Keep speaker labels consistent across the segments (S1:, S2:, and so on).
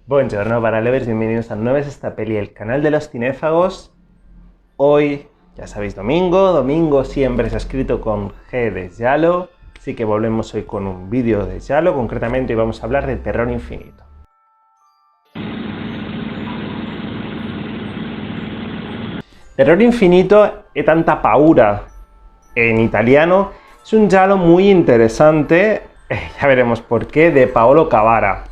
S1: Buongiorno Paralovers, bienvenidos a Nuevas Esta Peli, el canal de los cinéfagos. Hoy, ya sabéis, domingo siempre se ha escrito con G de Giallo, así que volvemos hoy con un vídeo de Giallo, concretamente hoy vamos a hablar de Terror Infinito. Terror Infinito e tanta paura en italiano es un giallo muy interesante, ya veremos por qué, de Paolo Cavara.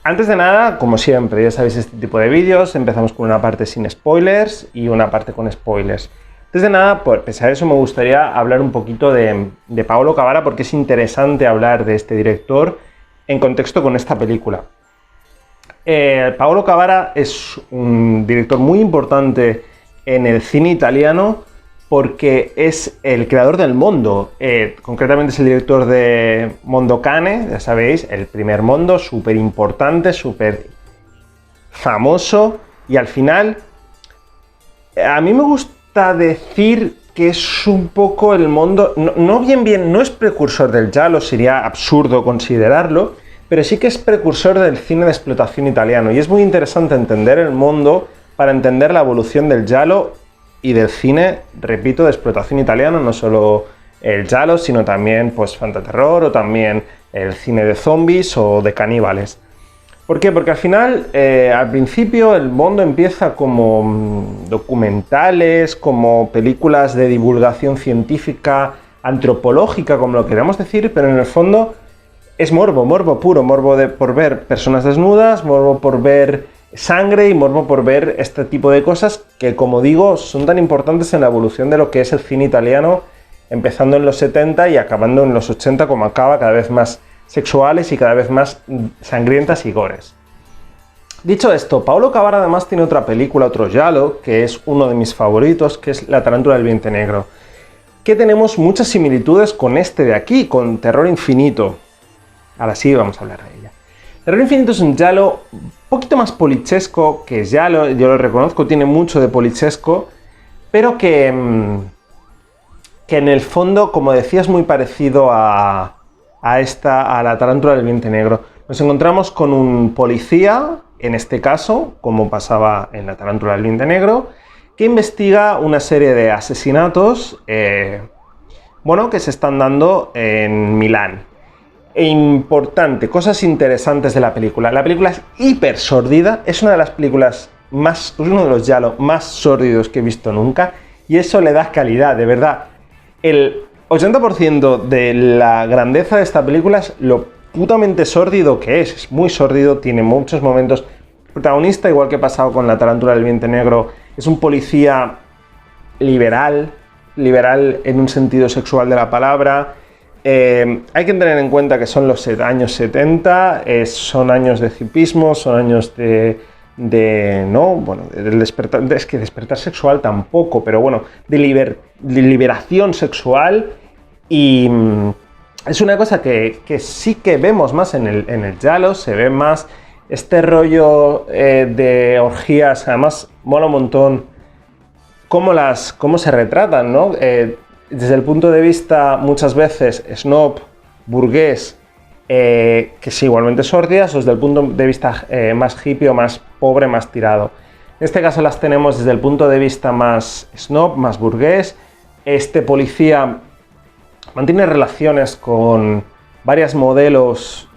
S1: Antes de nada, como siempre, ya sabéis este tipo de vídeos, empezamos con una parte sin spoilers y una parte con spoilers. Antes de nada, pues, pese a eso, me gustaría hablar un poquito de Paolo Cavara porque es interesante hablar de este director en contexto con esta película. Paolo Cavara es un director muy importante en el cine italiano porque es el creador del Mondo, concretamente es el director de Mondo Cane, ya sabéis, el primer Mondo, súper importante, súper famoso, y al final, a mí me gusta decir que es un poco el Mondo, no es precursor del giallo, sería absurdo considerarlo, pero sí que es precursor del cine de explotación italiano, y es muy interesante entender el Mondo para entender la evolución del giallo y del cine, repito, de explotación italiano, no solo el giallo, sino también pues fantaterror o también el cine de zombies o de caníbales. ¿Por qué? Porque al final, al principio, el Mondo empieza como documentales, como películas de divulgación científica, antropológica, como lo queramos decir, pero en el fondo es morbo puro, por ver personas desnudas, morbo por ver sangre y morbo por ver este tipo de cosas que, como digo, son tan importantes en la evolución de lo que es el cine italiano, empezando en los 70 y acabando en los 80, como acaba, cada vez más sexuales y cada vez más sangrientas y gores. Dicho esto, Paolo Cavara además tiene otra película, otro giallo, que es uno de mis favoritos, que es La tarántula del vientre negro, que tenemos muchas similitudes con este de aquí, con Terror Infinito. Ahora sí vamos a hablar de ella. Terror Infinito es un giallo un poquito más polichesco que giallo, yo lo reconozco, tiene mucho de polichesco, pero que en el fondo, como decía, es muy parecido a La tarántula del vientre negro. Nos encontramos con un policía, en este caso, como pasaba en La tarántula del vientre negro, que investiga una serie de asesinatos, que se están dando en Milán. E importante, cosas interesantes de la película. La película es hiper sórdida, es una de las películas uno de los giallo más sórdidos que he visto nunca, y eso le da calidad, de verdad. El 80% de la grandeza de esta película es lo putamente sórdido que es muy sórdido, tiene muchos momentos. El protagonista, igual que ha pasado con La tarántula del vientre negro, es un policía liberal en un sentido sexual de la palabra. Hay que tener en cuenta que son los años 70, son años de hipismo, son años del despertar, es que despertar sexual tampoco, pero bueno, de liberación sexual, y es una cosa que sí que vemos más en el giallo, se ve más este rollo de orgías, además mola un montón cómo se retratan, ¿no? Desde el punto de vista, muchas veces, snob, burgués, que es igualmente sórdidas, o desde el punto de vista más hippie o más pobre, más tirado. En este caso las tenemos desde el punto de vista más snob, más burgués. Este policía mantiene relaciones con varias modelos,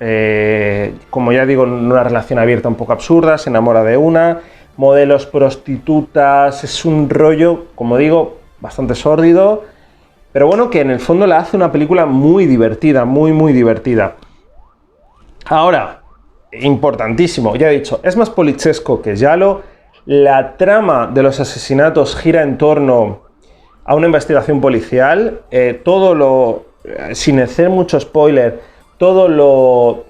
S1: como ya digo, en una relación abierta un poco absurda, se enamora de una, modelos prostitutas, es un rollo, como digo, bastante sórdido, pero bueno, que en el fondo la hace una película muy divertida, muy divertida. Ahora, importantísimo, ya he dicho, es más polichesco que giallo. La trama de los asesinatos gira en torno a una investigación policial. Sin hacer mucho spoiler, todo lo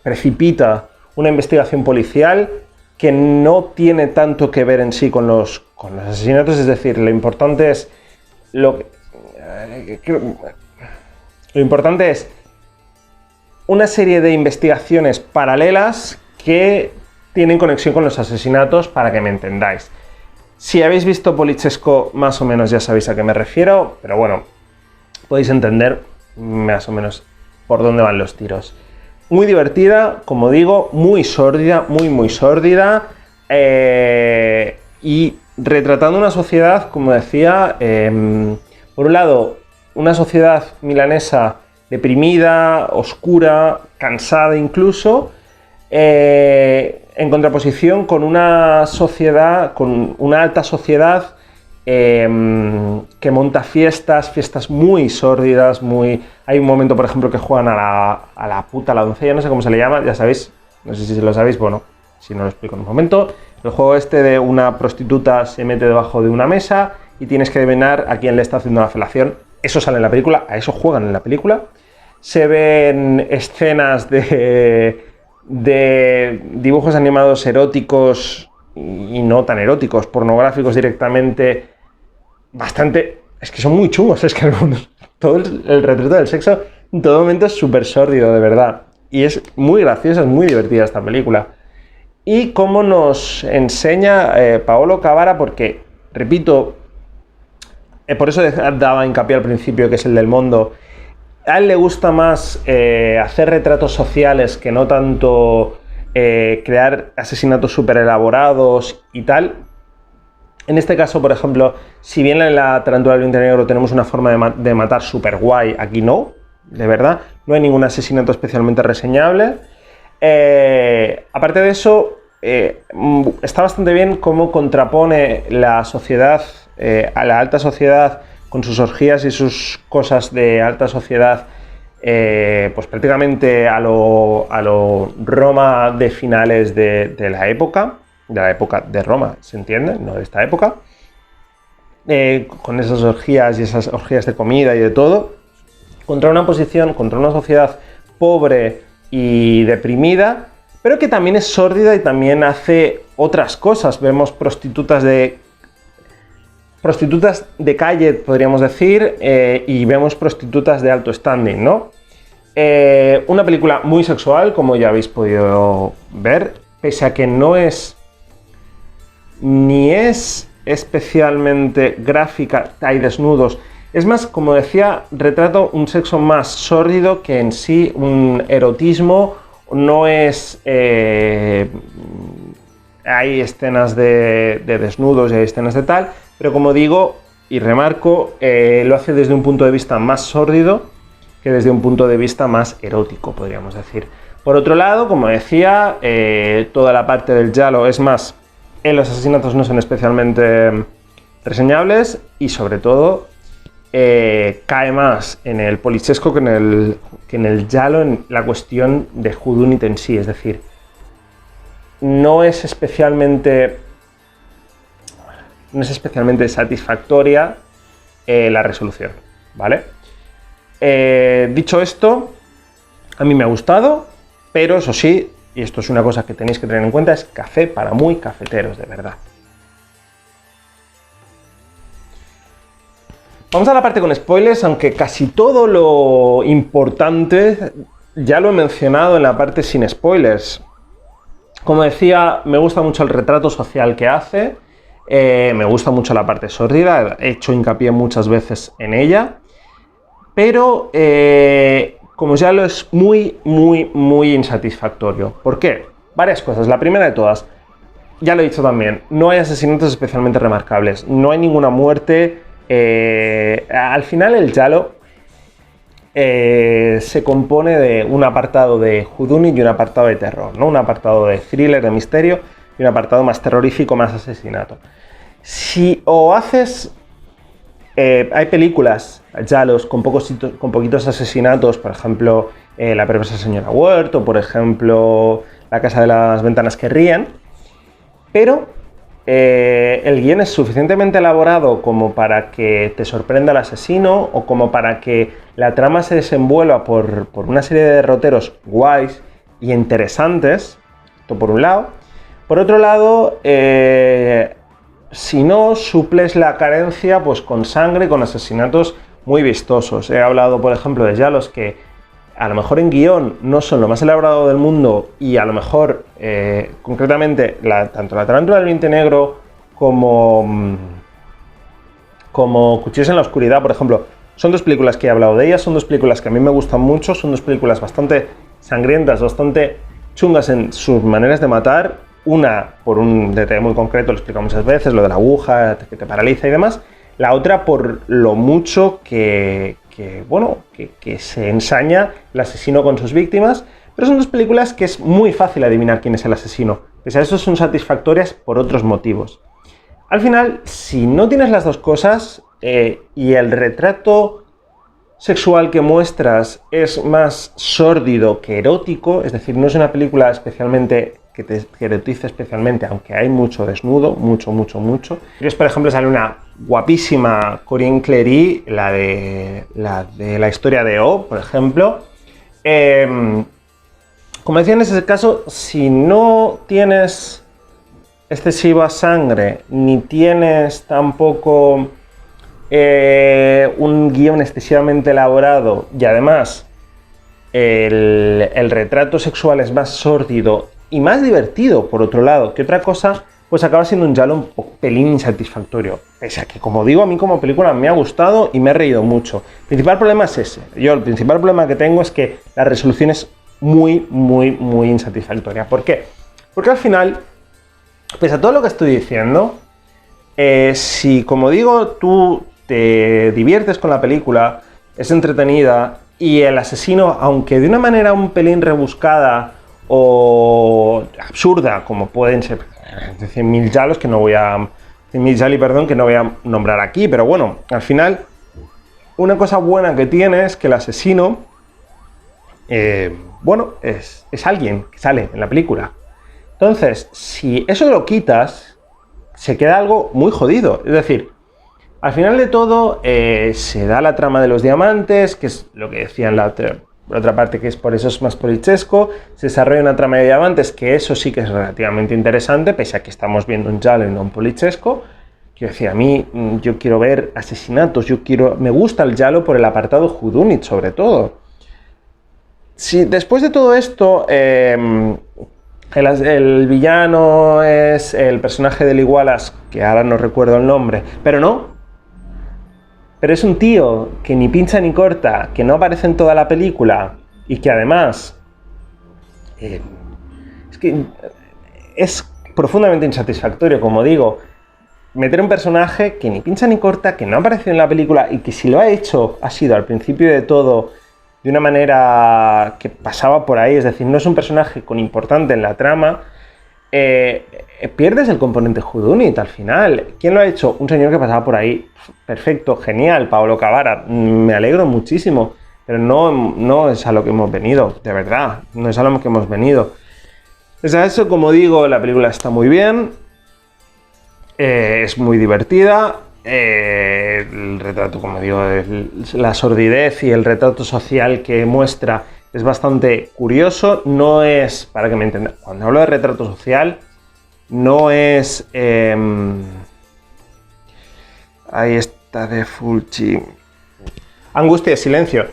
S1: precipita una investigación policial que no tiene tanto que ver en sí con los asesinatos. Es decir, lo importante es una serie de investigaciones paralelas que tienen conexión con los asesinatos, para que me entendáis. Si habéis visto polichesco, más o menos ya sabéis a qué me refiero, pero bueno, podéis entender más o menos por dónde van los tiros. Muy divertida, como digo, muy sórdida, muy sórdida, y retratando una sociedad, como decía, por un lado, una sociedad milanesa deprimida, oscura, cansada incluso, en contraposición con una sociedad, con una alta sociedad que monta fiestas muy sórdidas, Hay un momento, por ejemplo, que juegan a la puta, a la doncella, no sé cómo se le llama, ya sabéis, no sé si lo sabéis, bueno, si no lo explico en un momento. El juego este de una prostituta se mete debajo de una mesa y tienes que adivinar a quién le está haciendo la felación. Eso sale en la película, a eso juegan en la película. Se ven escenas de dibujos animados eróticos y no tan eróticos, pornográficos directamente, bastante... Es que son muy chungos, es que todo el retrato del sexo en todo momento es súper sórdido, de verdad. Y es muy graciosa, es muy divertida esta película. Y cómo nos enseña Paolo Cavara, porque, repito, por eso daba hincapié al principio que es el del Mondo. A él le gusta más hacer retratos sociales que no tanto crear asesinatos súper elaborados y tal. En este caso, por ejemplo, si bien en la Tarántula del Vientre Negro tenemos una forma de matar súper guay, aquí no, de verdad. No hay ningún asesinato especialmente reseñable. Aparte de eso, está bastante bien cómo contrapone la sociedad, a la alta sociedad, con sus orgías y sus cosas de alta sociedad, pues prácticamente a lo Roma de finales de la época de Roma, ¿se entiende? No de esta época, con esas orgías y esas orgías de comida y de todo, contra una sociedad pobre y deprimida, pero que también es sórdida y también hace otras cosas. Vemos prostitutas de calle, podríamos decir, y vemos prostitutas de alto standing, ¿no? Una película muy sexual, como ya habéis podido ver, pese a que no es ni es especialmente gráfica, hay desnudos. Es más, como decía, retrato un sexo más sórdido que en sí un erotismo. No es... hay escenas de desnudos y hay escenas de tal, pero como digo y remarco, lo hace desde un punto de vista más sórdido que desde un punto de vista más erótico, podríamos decir. Por otro lado, como decía, toda la parte del giallo es más... los asesinatos no son especialmente reseñables y sobre todo cae más en el polichesco que en el giallo, en la cuestión de whodunit en sí, es decir, no es especialmente satisfactoria la resolución, ¿vale? Dicho esto, a mí me ha gustado, pero eso sí, y esto es una cosa que tenéis que tener en cuenta, es café para muy cafeteros, de verdad. Vamos a la parte con spoilers, aunque casi todo lo importante ya lo he mencionado en la parte sin spoilers. Como decía, me gusta mucho el retrato social que hace, me gusta mucho la parte sórdida, he hecho hincapié muchas veces en ella, pero como ya lo es muy insatisfactorio. ¿Por qué? Varias cosas. La primera de todas, ya lo he dicho también, no hay asesinatos especialmente remarcables, no hay ninguna muerte. Al final el giallo se compone de un apartado de whodunit y un apartado de terror, ¿no? Un apartado de thriller, de misterio, y un apartado más terrorífico, más asesinato. Si o haces... hay películas, giallos, con poquitos asesinatos, por ejemplo, La perversa señora Wirt, o por ejemplo, La casa de las ventanas que ríen, pero el guión es suficientemente elaborado como para que te sorprenda el asesino, o como para que la trama se desenvuelva por una serie de derroteros guays y interesantes, esto por un lado. Por otro lado, si no, suples la carencia pues con sangre, con asesinatos muy vistosos. He hablado, por ejemplo, de giallos que a lo mejor en guión no son lo más elaborado del mundo y a lo mejor, concretamente, tanto la Tarántula del Vientre Negro como Cuchillos en la Oscuridad, por ejemplo, son dos películas que he hablado de ellas, son dos películas que a mí me gustan mucho, son dos películas bastante sangrientas, bastante chungas en sus maneras de matar. Una por un detalle muy concreto, lo explico muchas veces, lo de la aguja que te paraliza y demás. La otra por lo mucho que se ensaña el asesino con sus víctimas. Pero son dos películas que es muy fácil adivinar quién es el asesino. Pese a eso son satisfactorias por otros motivos. Al final, si no tienes las dos cosas y el retrato sexual que muestras es más sórdido que erótico, es decir, no es una película especialmente que te erotice especialmente, aunque hay mucho desnudo, mucho. Por ejemplo, sale una guapísima Corinne Clery, la de la historia de O, por ejemplo. Como decía en ese caso, si no tienes excesiva sangre, ni tienes tampoco un guión excesivamente elaborado, y además el retrato sexual es más sórdido y más divertido, por otro lado, que otra cosa, pues acaba siendo un giallo un pelín insatisfactorio. Pese a que, como digo, a mí como película me ha gustado y me he reído mucho. El principal problema es ese. El principal problema que tengo es que la resolución es muy insatisfactoria. ¿Por qué? Porque al final, pese a todo lo que estoy diciendo, si, como digo, tú te diviertes con la película, es entretenida, y el asesino, aunque de una manera un pelín rebuscada o absurda, como pueden ser 100.000 giallos que no voy a... 100.000 gialli, perdón, que no voy a nombrar aquí, pero bueno, al final, una cosa buena que tiene es que el asesino, es alguien que sale en la película. Entonces, si eso lo quitas, se queda algo muy jodido. Es decir, al final de todo, se da la trama de los diamantes, que es lo que decía en la otra parte, que es por eso es más polichesco. Se desarrolla una trama de diamantes, que eso sí que es relativamente interesante, pese a que estamos viendo un giallo y no un polichesco. Quiero decir, a mí, yo quiero ver asesinatos, me gusta el giallo por el apartado whodunit, sobre todo. Si después de todo esto, el villano es el personaje del Igualas, que ahora no recuerdo el nombre, pero es un tío que ni pincha ni corta, que no aparece en toda la película y que además es profundamente insatisfactorio, como digo, meter un personaje que ni pincha ni corta, que no ha aparecido en la película y que si lo ha hecho ha sido al principio de todo de una manera que pasaba por ahí, es decir, no es un personaje con importante en la trama. Pierdes el componente whodunit al final. ¿Quién lo ha hecho? Un señor que pasaba por ahí. Perfecto, genial, Paolo Cavara. Me alegro muchísimo, pero no es a lo que hemos venido, de verdad, no es a lo que hemos venido. Pese a eso, como digo, la película está muy bien, es muy divertida. El retrato, como digo, la sordidez y el retrato social que muestra es bastante curioso. No es, para que me entendan, cuando hablo de retrato social, no es... ahí está de Fulci. Angustia y silencio.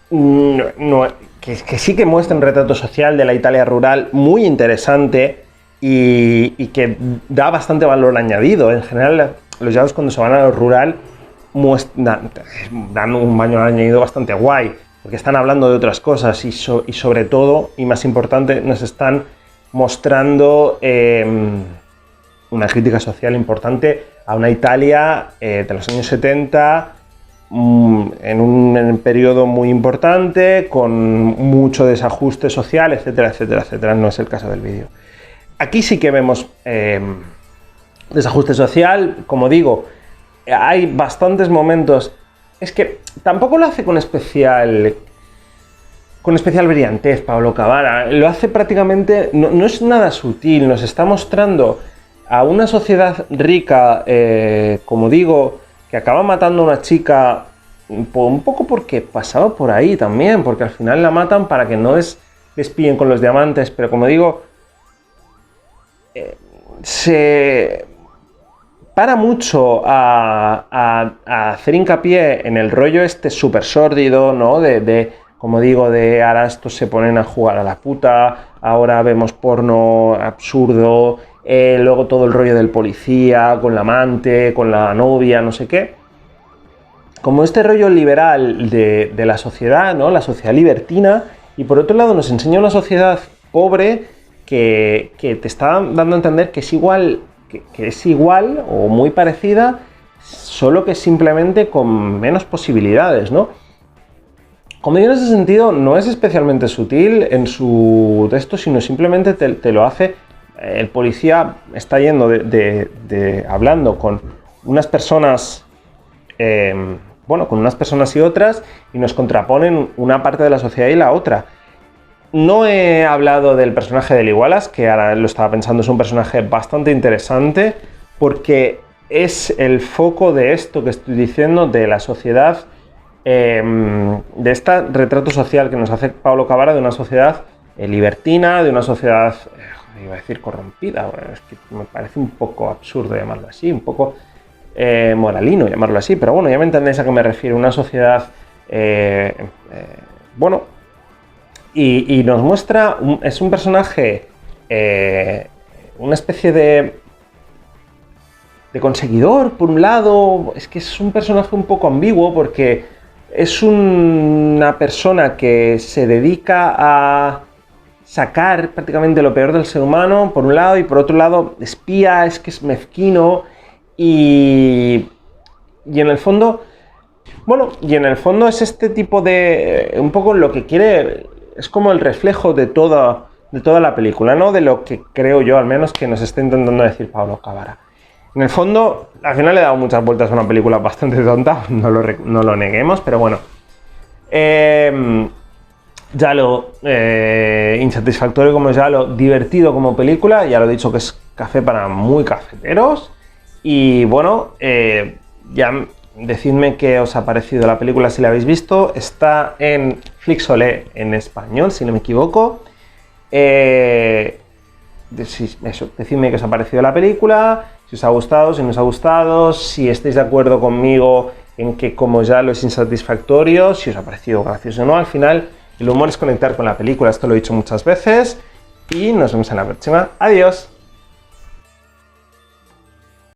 S1: Que sí que muestra un retrato social de la Italia rural muy interesante y que da bastante valor añadido. En general, los giallos cuando se van a lo rural dan un valor añadido bastante guay, porque están hablando de otras cosas y sobre todo, y más importante, nos están mostrando una crítica social importante a una Italia de los años 70, en un periodo muy importante, con mucho desajuste social, etcétera, etcétera, etcétera. No es el caso del vídeo. Aquí sí que vemos desajuste social, como digo, hay bastantes momentos. Es que tampoco lo hace con especial brillantez Paolo Cavara, lo hace prácticamente, no es nada sutil, nos está mostrando a una sociedad rica, como digo, que acaba matando a una chica, un poco porque pasaba por ahí también, porque al final la matan para que no les pillen con los diamantes, pero como digo, se para mucho a hacer hincapié en el rollo este súper sórdido, ¿no? Como digo, ahora estos se ponen a jugar a la puta, ahora vemos porno absurdo, luego todo el rollo del policía, con la amante, con la novia, no sé qué. Como este rollo liberal de la sociedad, ¿no? La sociedad libertina, y por otro lado nos enseña una sociedad pobre que te está dando a entender que es igual, que es igual o muy parecida, solo que simplemente con menos posibilidades, ¿no? Como digo, en ese sentido no es especialmente sutil en su texto, sino simplemente te lo hace. El policía está yendo hablando con unas personas, con unas personas y otras, y nos contraponen una parte de la sociedad y la otra. No he hablado del personaje de Lee Wallace, que ahora lo estaba pensando, es un personaje bastante interesante, porque es el foco de esto que estoy diciendo, de la sociedad, de este retrato social que nos hace Pablo Cavara de una sociedad libertina, de una sociedad, iba a decir corrompida, bueno, es que me parece un poco absurdo llamarlo así, un poco moralino llamarlo así, pero bueno, ya me entendéis a qué me refiero, una sociedad, y nos muestra, es un personaje, una especie de conseguidor, por un lado, es que es un personaje un poco ambiguo porque es una persona que se dedica a sacar prácticamente lo peor del ser humano, por un lado, y por otro lado espía, es que es mezquino y en el fondo, es este tipo de, un poco lo que quiere, es como el reflejo de toda la película, ¿no? De lo que creo yo, al menos, que nos está intentando decir Pablo Cavara. En el fondo, al final le he dado muchas vueltas a una película bastante tonta, no lo neguemos, pero bueno. Ya lo insatisfactorio como ya lo divertido como película, ya lo he dicho que es café para muy cafeteros. Y bueno, ya decidme qué os ha parecido la película si la habéis visto. Está en Flixolé en español, si no me equivoco. Decidme qué os ha parecido la película, si os ha gustado, si no os ha gustado, si estáis de acuerdo conmigo en que como ya lo es insatisfactorio, si os ha parecido gracioso o no. Al final, el humor es conectar con la película, esto lo he dicho muchas veces, y nos vemos en la próxima. ¡Adiós!